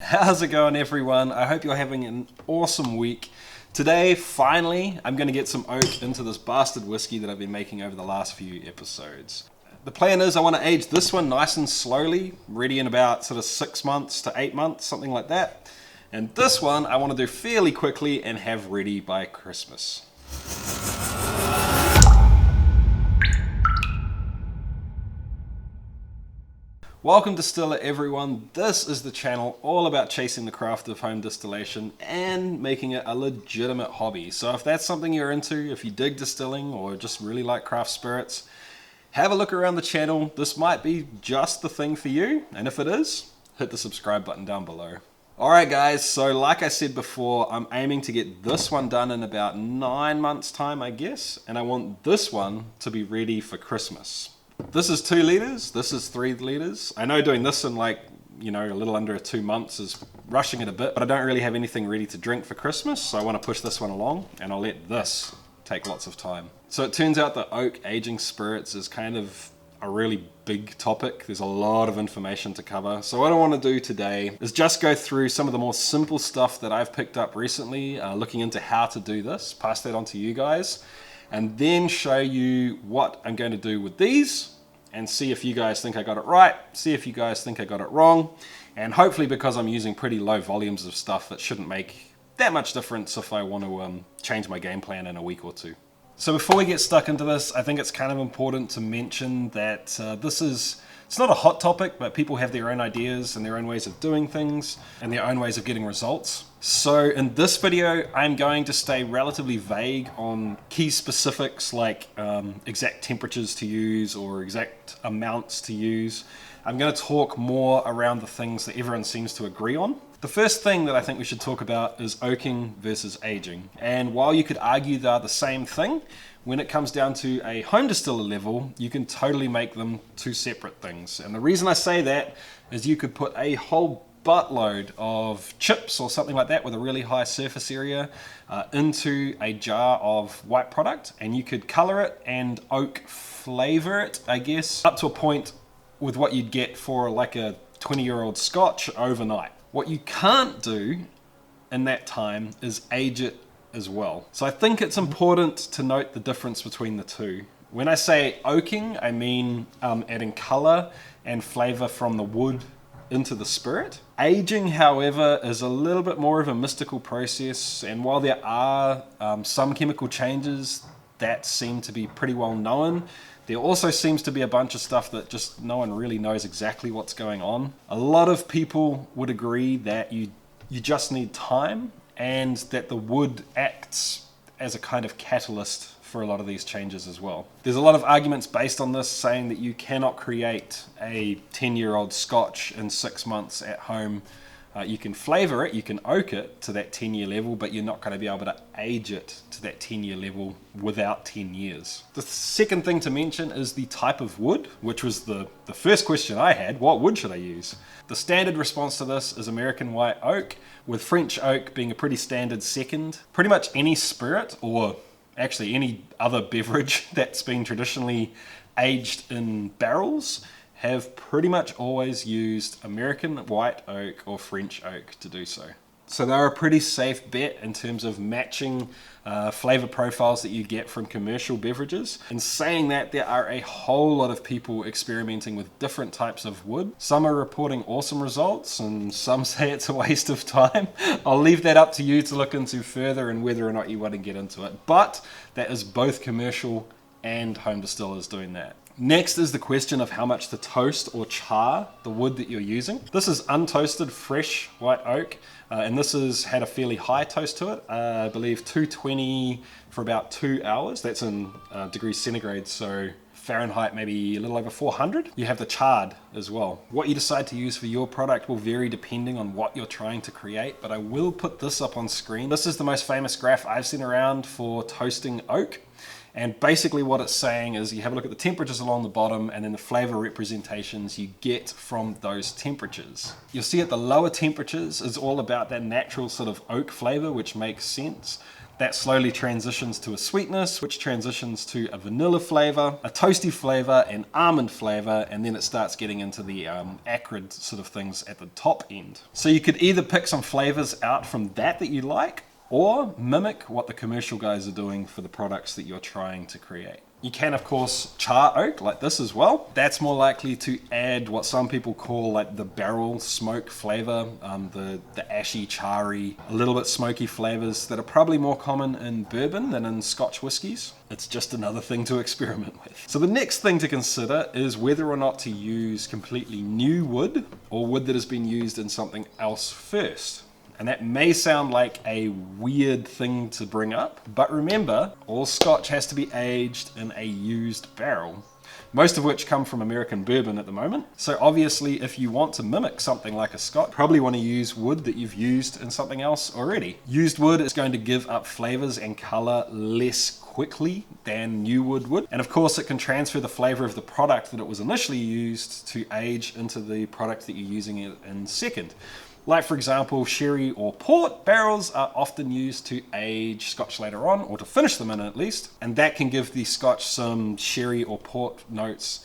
How's it going, everyone? I hope you're having an awesome week. Today, finally, I'm going to get some oak into this bastard whiskey that I've been making over the last few episodes. The plan is I want to age this one nice and slowly, ready in about sort of 6 months to 8 months, something like that. And this one I want to do fairly quickly and have ready by Christmas. Welcome Distiller, everyone. This is the channel all about chasing the craft of home distillation and making it a legitimate hobby. So if that's something you're into, if you dig distilling or just really like craft spirits, have a look around the channel. This might be just the thing for you, and if it is, hit the subscribe button down below. Alright guys, so like I said before, I'm aiming to get this one done in about 9 months time, I guess, and I want this one to be ready for Christmas. This is 2 liters, this is 3 liters. I know doing this in a little under 2 months is rushing it a bit, but I don't really have anything ready to drink for Christmas, so I want to push this one along, and I'll let this take lots of time. So it turns out that oak aging spirits is kind of a really big topic. There's a lot of information to cover. So what I want to do today is just go through some of the more simple stuff that I've picked up recently, looking into how to do this, pass that on to you guys, and then show you what I'm going to do with these and see if you guys think I got it right, see if you guys think I got it wrong, and hopefully, because I'm using pretty low volumes of stuff, it shouldn't make that much difference if I want to change my game plan in a week or two. So before we get stuck into this, I think it's kind of important to mention that it's not a hot topic, but people have their own ideas and their own ways of doing things and their own ways of getting results. So in this video, I'm going to stay relatively vague on key specifics like exact temperatures to use or exact amounts to use. I'm going to talk more around the things that everyone seems to agree on. The first thing that I think we should talk about is oaking versus aging. And while you could argue they're the same thing, when it comes down to a home distiller level, you can totally make them 2 separate things. And the reason I say that is you could put a whole buttload of chips or something like that with a really high surface area into a jar of white product, and you could color it and oak flavor it, I guess, up to a point with what you'd get for like a 20-year-old scotch overnight. What you can't do in that time is age it as well. So I think it's important to note the difference between the two. When I say oaking, I mean adding color and flavor from the wood into the spirit. Aging, however, is a little bit more of a mystical process, and while there are some chemical changes that seem to be pretty well known, there also seems to be a bunch of stuff that just no one really knows exactly what's going on. A lot of people would agree that you just need time, and that the wood acts as a kind of catalyst for a lot of these changes as well. There's a lot of arguments based on this, saying that you cannot create a 10-year-old scotch in 6 months at home. You can flavor it, you can oak it to that 10-year level, but you're not going to be able to age it to that 10-year level without 10 years. The second thing to mention is the type of wood, which was the first question I had. What wood should I use? The standard response to this is American white oak, with French oak being a pretty standard second. Pretty much any spirit, or actually any other beverage that's been traditionally aged in barrels, have pretty much always used American white oak or French oak to do so. So they're a pretty safe bet in terms of matching flavor profiles that you get from commercial beverages. In saying that, there are a whole lot of people experimenting with different types of wood. Some are reporting awesome results, and some say it's a waste of time. I'll leave that up to you to look into further and whether or not you want to get into it. But that is both commercial and home distillers doing that. Next is the question of how much to toast or char the wood that you're using. This is untoasted fresh white oak, and this has had a fairly high toast to it. I believe 220 for about 2 hours. That's in degrees centigrade, so Fahrenheit maybe a little over 400. You have the charred as well. What you decide to use for your product will vary depending on what you're trying to create, but I will put this up on screen. This is the most famous graph I've seen around for toasting oak. And basically what it's saying is you have a look at the temperatures along the bottom and then the flavor representations you get from those temperatures. You'll see at the lower temperatures is all about that natural sort of oak flavor, which makes sense. That slowly transitions to a sweetness, which transitions to a vanilla flavor, a toasty flavor, an almond flavor, and then it starts getting into the acrid sort of things at the top end. So you could either pick some flavors out from that you like, or mimic what the commercial guys are doing for the products that you're trying to create. You can, of course, char oak like this as well. That's more likely to add what some people call like the barrel smoke flavor, the ashy, charry, a little bit smoky flavors that are probably more common in bourbon than in Scotch whiskies. It's just another thing to experiment with. So the next thing to consider is whether or not to use completely new wood or wood that has been used in something else first. And that may sound like a weird thing to bring up, but remember, all Scotch has to be aged in a used barrel, most of which come from American bourbon at the moment. So obviously, if you want to mimic something like a Scotch, you probably want to use wood that you've used in something else already. Used wood is going to give up flavors and color less quickly than new wood would. And of course, it can transfer the flavor of the product that it was initially used to age into the product that you're using it in second. Like, for example, sherry or port barrels are often used to age Scotch later on, or to finish them in at least, and that can give the Scotch some sherry or port notes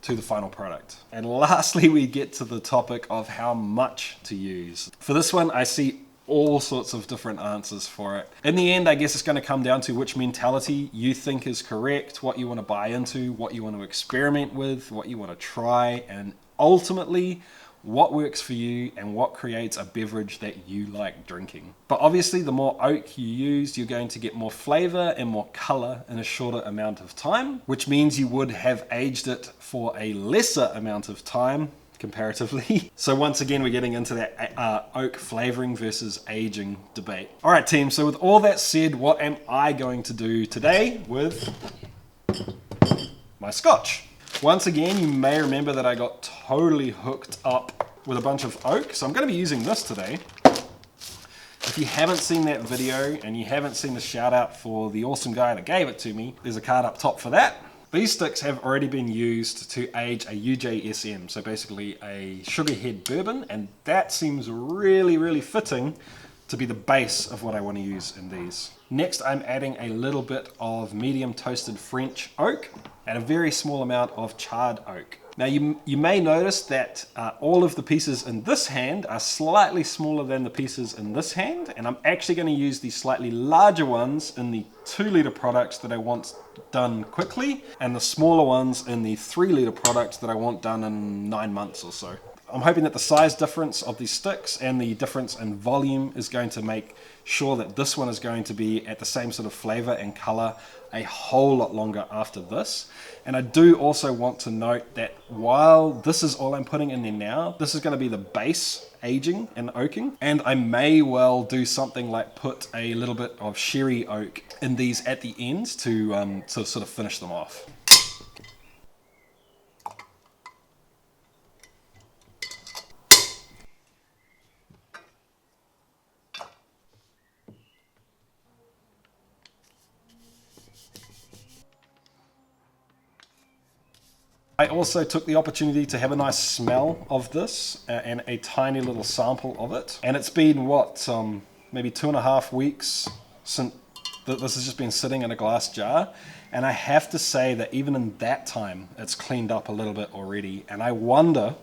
to the final product. And lastly, we get to the topic of how much to use. For this one, I see all sorts of different answers for it. In the end, I guess it's going to come down to which mentality you think is correct, what you want to buy into, what you want to experiment with, what you want to try, and ultimately, what works for you and what creates a beverage that you like drinking. But obviously, the more oak you use, you're going to get more flavor and more color in a shorter amount of time, which means you would have aged it for a lesser amount of time comparatively. So once again, we're getting into that oak flavoring versus aging debate. All right, team, so with all that said, what am I going to do today with my Scotch? Once again, you may remember that I got totally hooked up with a bunch of oak, so I'm going to be using this today. If you haven't seen that video and you haven't seen the shout out for the awesome guy that gave it to me, there's a card up top for that. These sticks have already been used to age a UJSM, so basically a sugarhead bourbon, and that seems really, really fitting to be the base of what I want to use in these. Next, I'm adding a little bit of medium toasted French oak and a very small amount of charred oak. Now you may notice that all of the pieces in this hand are slightly smaller than the pieces in this hand, and I'm actually going to use the slightly larger ones in the 2-litre products that I want done quickly, and the smaller ones in the 3-litre products that I want done in 9 months or so. I'm hoping that the size difference of these sticks and the difference in volume is going to make sure that this one is going to be at the same sort of flavor and color a whole lot longer after this. And I do also want to note that while this is all I'm putting in there now, this is going to be the base aging and oaking, and I may well do something like put a little bit of sherry oak in these at the ends to sort of finish them off. I also took the opportunity to have a nice smell of this and a tiny little sample of it. And it's been, what, maybe 2.5 weeks since this has just been sitting in a glass jar. And I have to say that even in that time, it's cleaned up a little bit already. And I wonder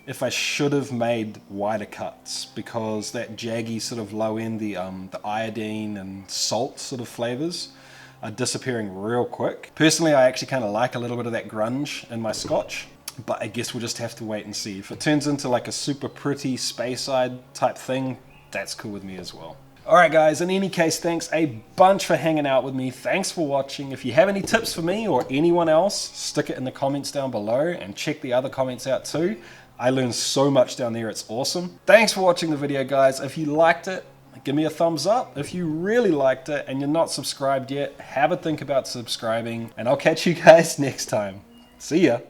if I should have made wider cuts, because that jaggy sort of low end, the iodine and salt sort of flavors are disappearing real quick. Personally, I actually kind of like a little bit of that grunge in my Scotch, but I guess we'll just have to wait and see. If it turns into like a super pretty Speyside type thing, that's cool with me as well. Alright guys, in any case, thanks a bunch for hanging out with me. Thanks for watching. If you have any tips for me or anyone else, stick it in the comments down below and check the other comments out too. I learned so much down there, it's awesome. Thanks for watching the video, guys. If you liked it, give me a thumbs up. If you really liked it and you're not subscribed yet, have a think about subscribing, and I'll catch you guys next time. See ya.